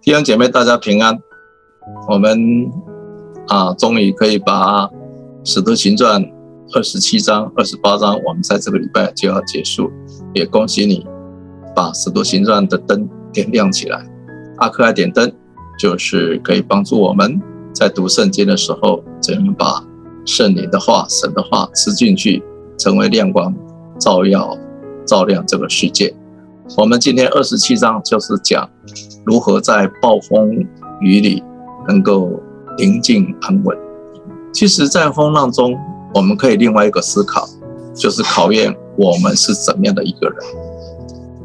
弟兄姐妹，大家平安。我们终于可以把《使徒行传》27章、28章，我们在这个礼拜就要结束。也恭喜你把《使徒行传》的灯点亮起来。阿克爱点灯，就是可以帮助我们在读圣经的时候，怎样把圣灵的话、神的话吃进去，成为亮光，照亮这个世界。我们今天27章就是讲如何在暴风雨里能够宁静安稳。其实在风浪中，我们可以另外一个思考，就是考验我们是怎么样的一个人，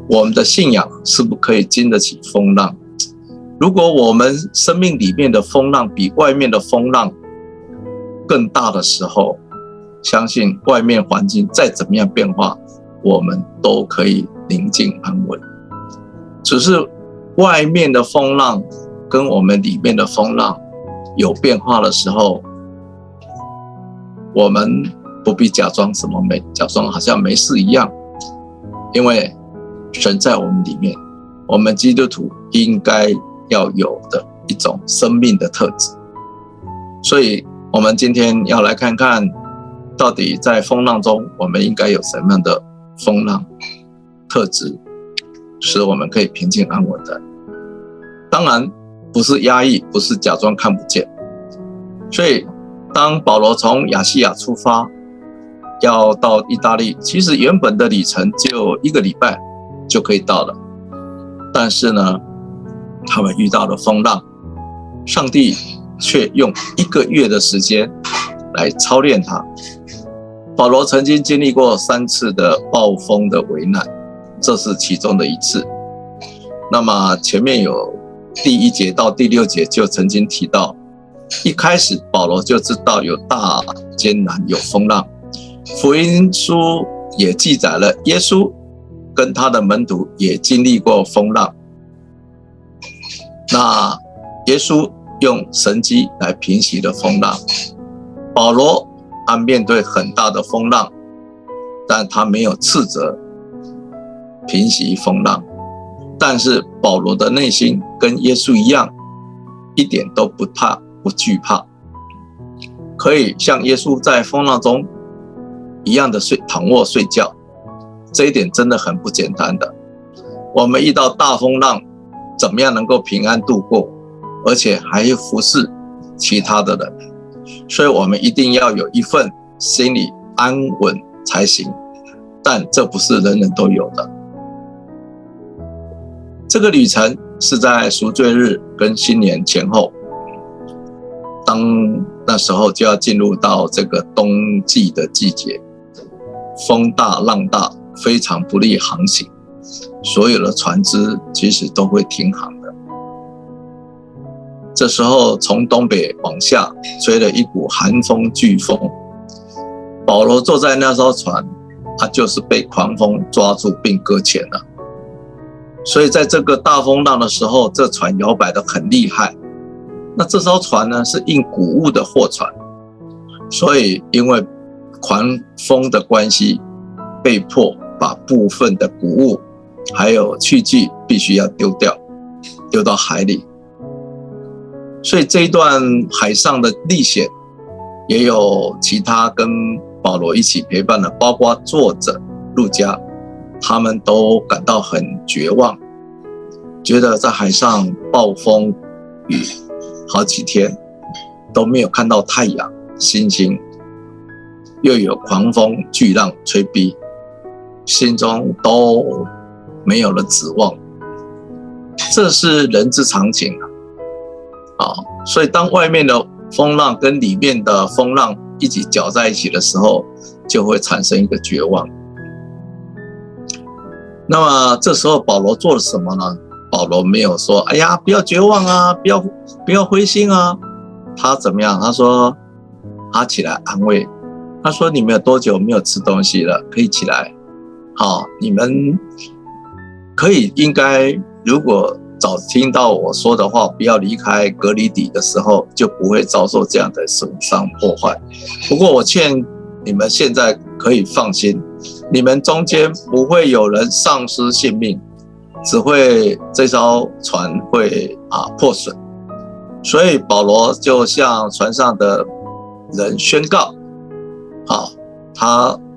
我们的信仰是不是可以经得起风浪。如果我们生命里面的风浪比外面的风浪更大的时候，相信外面环境再怎么样变化，我们都可以宁静安稳。只是外面的风浪跟我们里面的风浪有变化的时候，我们不必假装假装好像没事一样，因为神在我们里面，我们基督徒应该要有的一种生命的特质。所以我们今天要来看看，到底在风浪中我们应该有什么样的风浪特质，使我们可以平静安稳的。当然不是压抑，不是假装看不见。所以当保罗从亚细亚出发要到意大利，其实原本的里程就1个礼拜就可以到了，但是呢，他们遇到了风浪，上帝却用1个月的时间来操练他。保罗曾经经历过3次的暴风的危难，这是其中的一次。那么前面有第1节到第6节就曾经提到，一开始保罗就知道有大艰难，有风浪。福音书也记载了耶稣跟他的门徒也经历过风浪。那耶稣用神迹来平息了风浪，保罗他面对很大的风浪，但他没有斥责平息风浪。但是保罗的内心跟耶稣一样，一点都不怕不惧怕，可以像耶稣在风浪中一样的躺卧睡觉。这一点真的很不简单的。我们遇到大风浪，怎么样能够平安度过，而且还服侍其他的人。所以我们一定要有一份心里安稳才行，但这不是人人都有的。这个旅程是在赎罪日跟新年前后，当那时候就要进入到这个冬季的季节，风大浪大，非常不利航行，所有的船只其实都会停航的。这时候从东北往下吹了一股寒风飓风，保罗坐在那艘船，他就是被狂风抓住并搁浅了。所以在这个大风浪的时候，这船摇摆得很厉害。那这艘船呢，是运谷物的货船，所以因为狂风的关系，被迫把部分的谷物还有器具必须要丢到海里。所以这一段海上的历险，也有其他跟保罗一起陪伴的，包括作者路加，他们都感到很绝望，觉得在海上暴风雨好几天都没有看到太阳星星，又有狂风巨浪吹逼，心中都没有了指望。这是人之常情所以当外面的风浪跟里面的风浪一起搅在一起的时候，就会产生一个绝望。那么这时候保罗做了什么呢？保罗没有说哎呀不要绝望啊，不要灰心啊。他怎么样？他说他起来安慰，他说你们有多久没有吃东西了？可以起来。好，你们可以应该如果早听到我说的话，不要离开革哩底的时候，就不会遭受这样的损伤破坏。不过我劝你们现在可以放心，你们中间不会有人丧失性命，只会这艘船会破损。所以保罗就向船上的人宣告，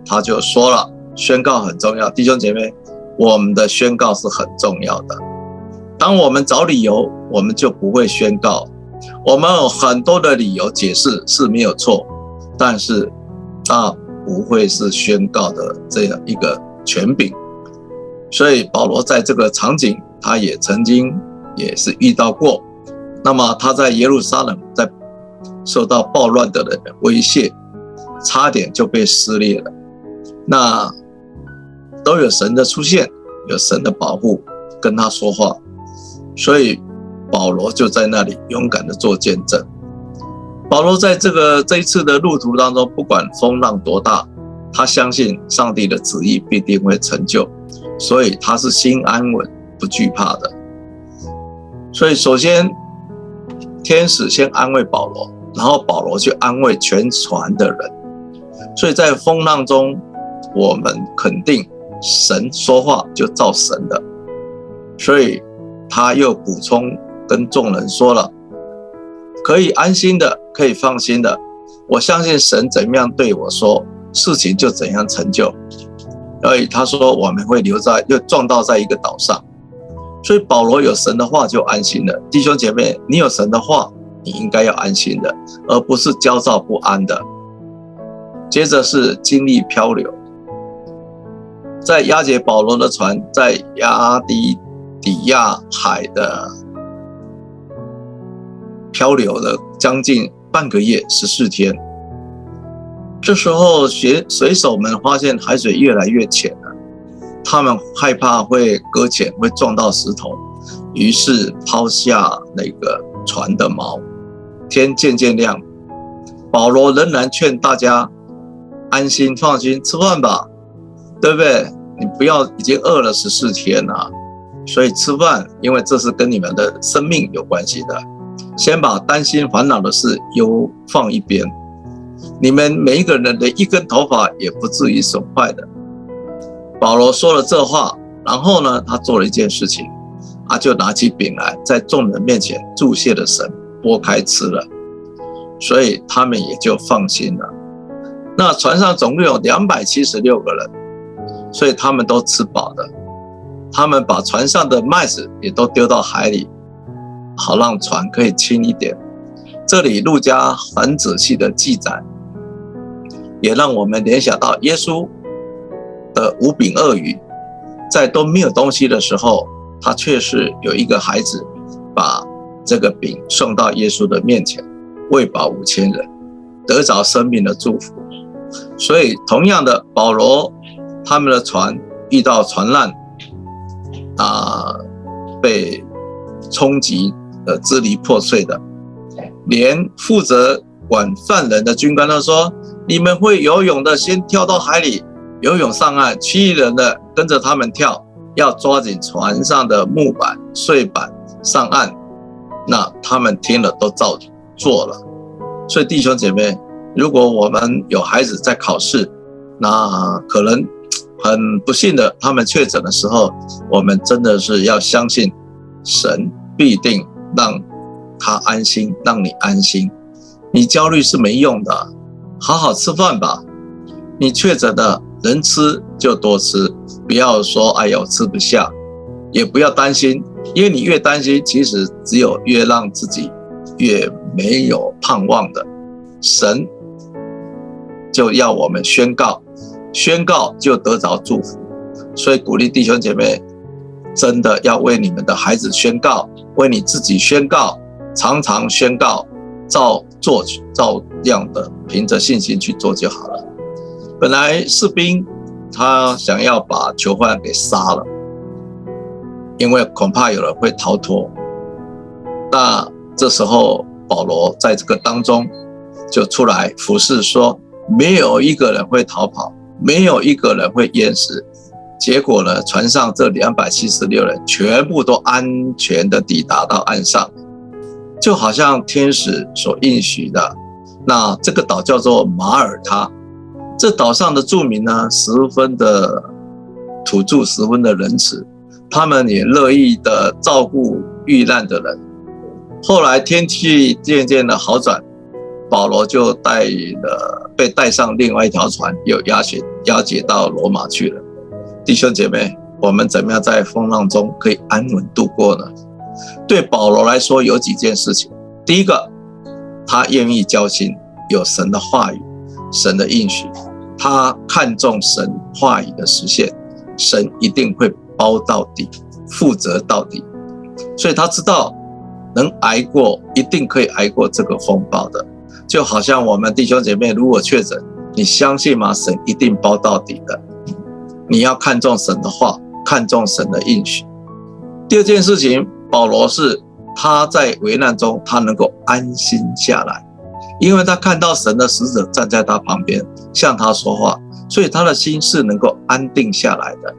他就说了，宣告很重要，弟兄姐妹，我们的宣告是很重要的。当我们找理由，我们就不会宣告。我们有很多的理由解释是没有错，但是不会是宣告的这样一个权柄。所以保罗在这个场景，他也曾经也是遇到过。那么他在耶路撒冷，在受到暴乱的人的威胁，差点就被撕裂了。那都有神的出现，有神的保护，跟他说话。所以保罗就在那里勇敢的做见证。保罗在这一次的路途当中，不管风浪多大，他相信上帝的旨意必定会成就，所以他是心安稳不惧怕的。所以首先天使先安慰保罗，然后保罗去安慰全船的人。所以在风浪中，我们肯定神说话就照神的。所以他又补充跟众人说了，可以安心的，可以放心的，我相信神怎么样对我说，事情就怎样成就。所以他说我们会又撞到在一个岛上。所以保罗有神的话就安心了。弟兄姐妹，你有神的话，你应该要安心的，而不是焦躁不安的。接着是经历漂流，在押解保罗的船在亚底亚海的漂流了将近半个月14天。这时候水手们发现海水越来越浅了，他们害怕会搁浅，会撞到石头，于是抛下那个船的锚。天渐渐亮，保罗仍然劝大家安心放心，吃饭吧，对不对？你不要已经饿了14天了，所以吃饭，因为这是跟你们的生命有关系的。先把担心烦恼的事放一边，你们每一个人的一根头发也不至于损坏的。保罗说了这话，然后呢，他做了一件事情，就拿起饼来，在众人面前祝谢了神，拨开吃了，所以他们也就放心了。那船上总共有276个人，所以他们都吃饱的。他们把船上的麦子也都丢到海里，好让船可以轻一点。这里路加很仔细的记载，也让我们联想到耶稣的5饼2鱼，在都没有东西的时候，他却是有一个孩子把这个饼送到耶稣的面前，喂饱5000人，得着生命的祝福。所以同样的，保罗他们的船遇到船难，被冲击的支离破碎的，连负责管犯人的军官都说，你们会游泳的先跳到海里，游泳上岸，其余人的跟着他们跳，要抓紧船上的木板碎板上岸。那他们听了都照做了。所以弟兄姐妹，如果我们有孩子在考试，那可能很不幸的他们确诊的时候，我们真的是要相信神必定让他安心，让你安心。你焦虑是没用的，好好吃饭吧。你确诊的，能吃就多吃，不要说哎呀我吃不下，也不要担心，因为你越担心，其实只有越让自己越没有盼望的。神就要我们宣告，宣告就得着祝福。所以鼓励弟兄姐妹，真的要为你们的孩子宣告，为你自己宣告，常常宣告，照样的凭着信心去做就好了。本来士兵他想要把囚犯给杀了，因为恐怕有人会逃脱。那这时候保罗在这个当中就出来俯视说，没有一个人会逃跑，没有一个人会淹死。结果呢，船上这276人全部都安全的抵达到岸上，就好像天使所应许的。那这个岛叫做马耳他，这岛上的住民呢，十分的土著，十分的仁慈，他们也乐意的照顾遇难的人。后来天气渐渐的好转，保罗就被带上另外一条船，又押解到罗马去了。弟兄姐妹，我们怎么样在风浪中可以安稳度过呢？对保罗来说有几件事情。第一个，他愿意交心，有神的话语，神的应许，他看重神话语的实现，神一定会包到底，负责到底，所以他知道能挨过，一定可以挨过这个风暴的。就好像我们弟兄姐妹如果确诊，你相信吗？神一定包到底的。你要看重神的话，看重神的应许。第二件事情，保罗是他在危难中他能够安心下来，因为他看到神的使者站在他旁边向他说话，所以他的心是能够安定下来的。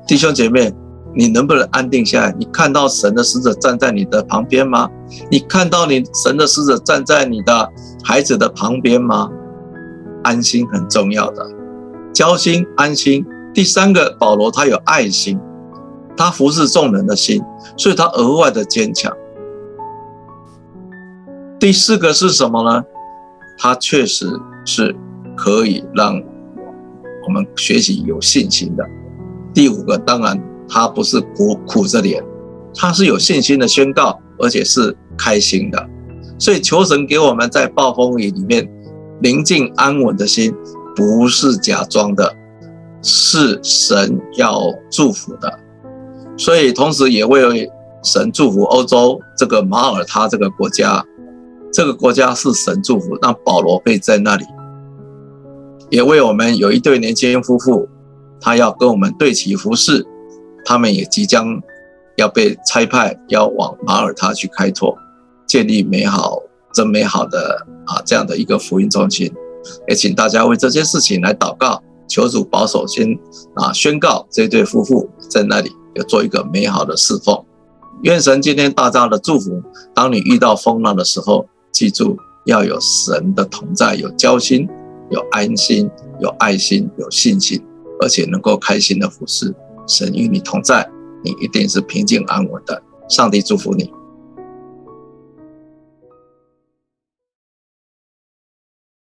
弟兄姐妹，你能不能安定下来？你看到神的使者站在你的旁边吗？你看到神的使者站在你的孩子的旁边吗？安心很重要的，交心安心。第三个，保罗他有爱心，他服侍众人的心，所以他额外的坚强。第四个是什么呢？他确实是可以让我们学习有信心的。第五个，当然他不是苦着脸，他是有信心的宣告，而且是开心的。所以求神给我们在暴风雨里面宁静安稳的心，不是假装的，是神要祝福的。所以同时也为神祝福欧洲这个马耳他这个国家，这个国家是神祝福，让保罗可以在那里。也为我们有一对年轻夫妇，他要跟我们对齐服事，他们也即将要被差派，要往马耳他去开拓，建立真美好的这样的一个福音中心。也请大家为这件事情来祷告，求主保守宣告这对夫妇在那里有做一个美好的侍奉。愿神今天大大的祝福，当你遇到风浪的时候，记住要有神的同在，有交心，有安心，有爱心，有信心，而且能够开心的服侍。神与你同在，你一定是平静安稳的。上帝祝福你。